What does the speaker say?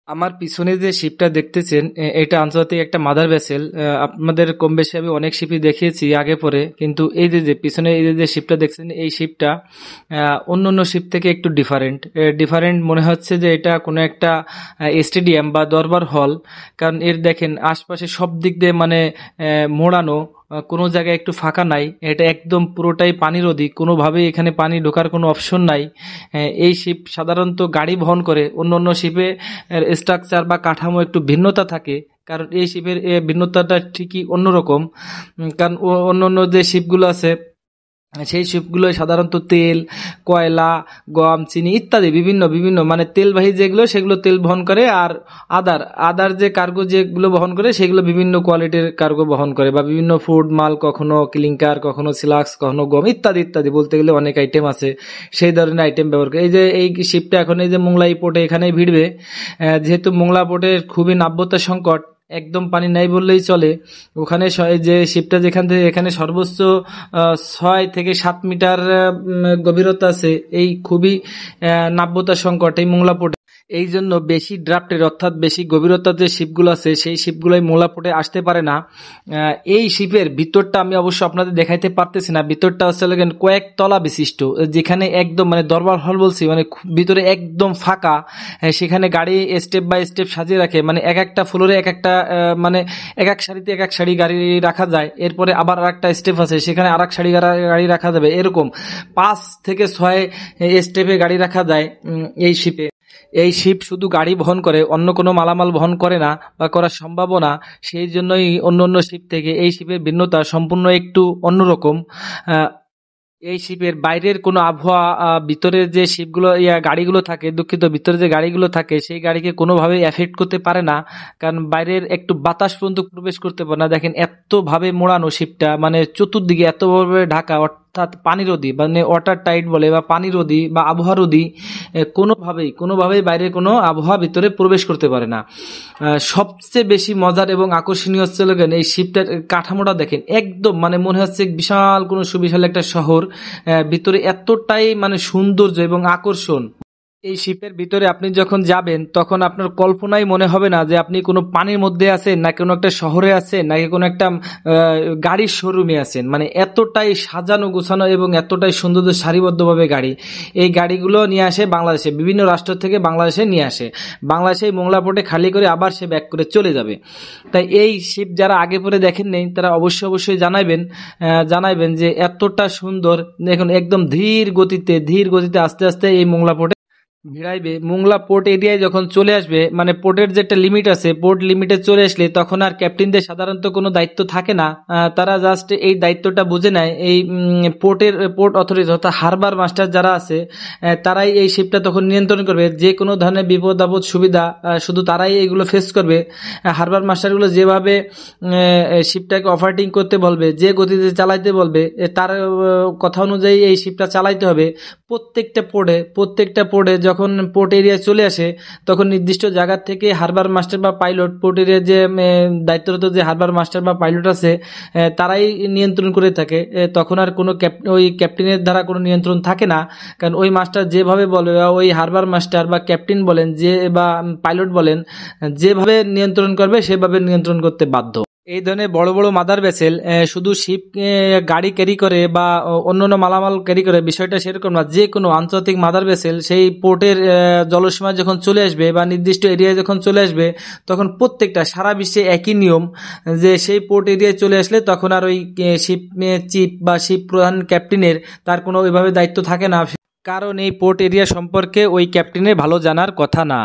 আমার পিছনে যে শিপটা দেখতেছেন এটা আন্তর্জাতিক একটা মাদার ভেসেল। আপনাদের কম বেশি আমি অনেক শিপই দেখিয়েছি আগে পরে, কিন্তু এই যে যে পিছনে এই যে শিপটা দেখছেন এই শিপটা অন্য অন্য শিপ থেকে একটু ডিফারেন্ট ডিফারেন্ট মনে হচ্ছে যে এটা কোনো একটা স্টেডিয়াম বা দরবার হল। কারণ এর দেখেন আশপাশে সব দিক দিয়ে মানে মোড়ানো, কোনো জায়গায় একটু ফাঁকা নাই। এটা একদম পুরোটাই পানিরোধী, কোনোভাবেই এখানে পানি ঢোকার কোনো অপশন নাই। এই শিপ সাধারণত গাড়ি বহন করে, অন্য অন্য শিপে স্ট্রাকচার বা কাঠামো একটু ভিন্নতা থাকে, কারণ এই শিপের ভিন্নতাটা ঠিকই অন্যরকম। কারণ অন্য অন্য যে শিপগুলো আছে সেই শিপগুলো সাধারণত তেল, কয়লা, গম, চিনি ইত্যাদি বিভিন্ন বিভিন্ন মানে তেলবাহী যেগুলো সেগুলো তেল বহন করে, আর আদার আদার যে কার্গো যেগুলো বহন করে সেগুলো বিভিন্ন কোয়ালিটির কার্গো বহন করে, বা বিভিন্ন ফুড মাল, কখনো ক্লিংকার, কখনো সিলাক্স, কখনো গম ইত্যাদি ইত্যাদি, বলতে গেলে অনেক আইটেম আছে। সেই ধরনের আইটেম ব্যবহার করে এই যে এই শিপটা এখন এই যে মোংলা পোর্টে এখানেই ভিড়বে। যেহেতু মোংলা পোর্টের খুবই নাব্যতা সংকট, একদম পানি নাই বললেই চলে। ওখানে যে শিপটা যেখান থেকে এখানে সর্বোচ্চ 6 থেকে 7 মিটার গভীরতা আছে। এই খুবই নাব্যতা সংকট এই মোংলা পোর্টে। এই জন্য বেশি ড্রাফটের অর্থাৎ বেশি গভীরতার যে শিপগুলো আছে সেই শিপগুলোই মোংলা পোর্টে আসতে পারে না। এই শিপের ভিতরটা আমি অবশ্য আপনাদের দেখাইতে পারতেছি না। ভিতরটা হচ্ছে কয়েক তলা বিশিষ্ট, যেখানে একদম মানে দরবার হল বলছি, মানে ভিতরে একদম ফাঁকা। সেখানে গাড়ি স্টেপ বাই স্টেপ সাজিয়ে রাখে, মানে এক একটা ফ্লোরে এক একটা মানে এক এক সারিতে এক এক সারি গাড়ি রাখা যায়। এরপরে আবার আর একটা স্টেপ আছে, সেখানে আর এক সারি গাড়ি রাখা যাবে। এরকম 5 থেকে 6 স্টেপে গাড়ি রাখা যায় এই শিপে। এই শিপ শুধু গাড়ি বহন করে, অন্য কোনো মালামাল বহন করে না বা করার সম্ভাবনা না। সেই জন্যই অন্য অন্য শিপ থেকে এই শিপের ভিন্নতা সম্পূর্ণ একটু অন্যরকম। এই শিপের বাইরের কোনো আবহাওয়া ভিতরের যে শিপগুলো গাড়িগুলো থাকে, দুঃখিত, ভিতরে যে গাড়িগুলো থাকে সেই গাড়িকে কোনোভাবেই এফেক্ট করতে পারে না। কারণ বাইরের একটু বাতাস পর্যন্ত প্রবেশ করতে পারে না। দেখেন এতভাবে মোড়ানো শিপটা, মানে চতুর্দিকে এতভাবে ঢাকা, অর্থাৎ পানিরোধী, মানে ওয়াটার টাইট বলে বা পানিরোধী বা আবহাওয়ারোধী। কোনোভাবেই বাইরের কোনো আবহাওয়া ভিতরে প্রবেশ করতে পারে না। সবচেয়ে বেশি মজার এবং আকর্ষণীয় হচ্ছে এই শিপটার কাঠামোটা দেখেন, একদম মানে মনে হচ্ছে বিশাল কোনো সুবিশাল একটা শহর। ভিতরে এতটাই মানে সৌন্দর্য এবং আকর্ষণ। এই শিপের ভিতরে আপনি যখন যাবেন তখন আপনার কল্পনাই মনে হবে না যে আপনি কোনো পানির মধ্যে আছেন, নাকি কোনো একটা শহরে আছেন, নাকি কোনো একটা গাড়ির শোরুমে আছেন। মানে এতটাই সাজানো গোছানো এবং এতটাই সৌন্দর্য, সারিবদ্ধভাবে গাড়ি। এই গাড়িগুলো নিয়ে আসে বাংলাদেশে, বিভিন্ন রাষ্ট্র থেকে বাংলাদেশে নিয়ে আসে। বাংলাদেশে মোংলা পোর্টে খালি করে আবার সে ব্যাক করে চলে যাবে। তাই এই শিপ যারা আগে পরে দেখেন নেই তারা অবশ্যই জানাইবেন যে এতটা সুন্দর। দেখুন একদম ধীর গতিতে আস্তে আস্তে এই মোংলা পোর্টে ভিড়াইবে। মোংলা পোর্ট এরিয়ায় যখন চলে আসবে, মানে পোর্টের যে একটা লিমিট আছে, পোর্ট লিমিটে চলে আসলে তখন আর ক্যাপ্টেনদের সাধারণত কোনো দায়িত্ব থাকে না। তারা জাস্ট এই দায়িত্বটা বুঝে নেয় এই পোর্ট অথরিটি অর্থাৎ হারবার মাস্টার যারা আছে, তারাই এই শিপটা তখন নিয়ন্ত্রণ করবে। যে কোনো ধরনের বিপদ আপদ সুবিধা শুধু তারাই এইগুলো ফেস করবে। হারবার মাস্টারগুলো যেভাবে শিপটাকে অপারেটিং করতে বলবে, যে গতিতে চালাইতে বলবে, তার কথা অনুযায়ী এই শিপটা চালাইতে হবে। প্রত্যেকটা পোর্টে যখন পোর্ট এরিয়া চলে আসে তখন নির্দিষ্ট জায়গা থেকে হারবার মাস্টার বা পাইলট, পোর্ট এরিয়ার যে দায়িত্বরত যে হারবার মাস্টার বা পাইলট আছে, তারাই নিয়ন্ত্রণ করে থাকে। তখন আর কোনো ওই ক্যাপ্টেনের দ্বারা কোনো নিয়ন্ত্রণ থাকে না। কারণ ওই মাস্টার যেভাবে বলে, ওই হারবার মাস্টার বা ক্যাপ্টেন বলেন যে বা পাইলট বলেন, যেভাবে নিয়ন্ত্রণ করবে সেভাবে নিয়ন্ত্রণ করতে বাধ্য। এই ধরনের বড় বড় মাদার ভেসেল শুধু শিপ গাড়ি ক্যারি করে বা অন্যান্য মালামাল ক্যারি করে, বিষয়টা সেরকম না। যে কোনো আন্তর্জাতিক মাদার ভেসেল সেই পোর্টের জলসীমায় যখন চলে আসবে বা নির্দিষ্ট এরিয়ায় যখন চলে আসবে, তখন প্রত্যেকটা সারা বিশ্বে একই নিয়ম যে সেই পোর্ট এরিয়ায় চলে আসলে তখন আর ওই শিপ চিফ বা শিপ প্রধান ক্যাপ্টেনের তার কোনো ওইভাবে দায়িত্ব থাকে না। কারণ এই পোর্ট এরিয়া সম্পর্কে ওই ক্যাপ্টেনের ভালো জানার কথা না।